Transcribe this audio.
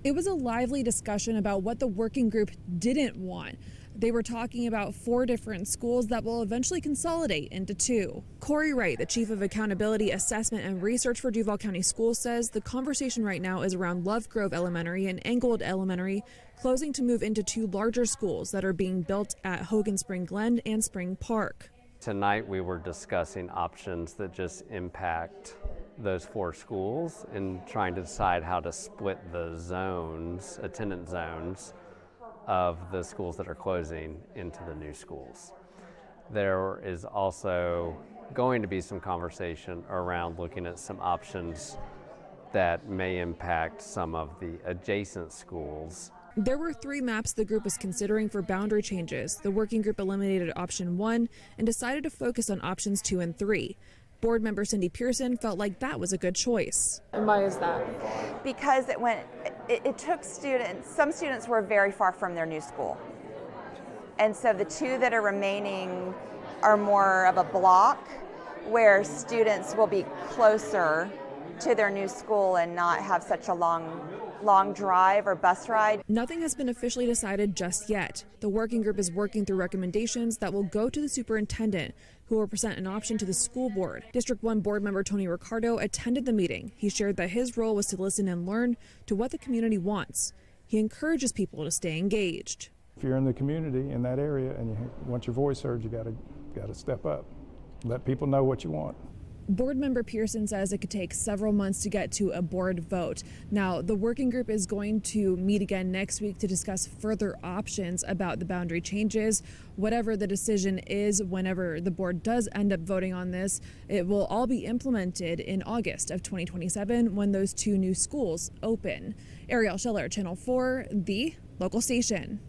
It was a lively discussion about what the working group didn't want. They were talking about 4 different schools that will eventually consolidate into 2. Corey Wright, the Chief of Accountability, Assessment, and Research for Duval County Schools, says the conversation right now is around Love Grove Elementary and Englewood Elementary closing to move into 2 larger schools that are being built at Hogan Spring Glen and Spring Park. Tonight we were discussing options that just impact those 4 schools and trying to decide how to split the zones, attendance zones, of the schools that are closing into the new schools. There is also going to be some conversation around looking at some options that may impact some of the adjacent schools. There were 3 maps the group was considering for boundary changes. The working group eliminated option 1 and decided to focus on options 2 and 3. Board member Cindy Pearson felt like that was a good choice. And why is that? Because it took students, some students were very far from their new school. And so the 2 that are remaining are more of a block where students will be closer to their new school and not have such a long drive or bus ride. Nothing has been officially decided just yet. The working group is working through recommendations that will go to the superintendent, who will present an option to the school board. District 1 board member Tony Ricardo attended the meeting. He shared that his role was to listen and learn to what the community wants. He encourages people to stay engaged. If you're in the community in that area and you want your voice heard, you got to step up. Let people know what you want. Board member Pearson says it could take several months to get to a board vote. Now, the working group is going to meet again next week to discuss further options about the boundary changes. Whatever the decision is, whenever the board does end up voting on this, it will all be implemented in August of 2027 when those 2 new schools open. Ariel Schiller, Channel 4, the local station.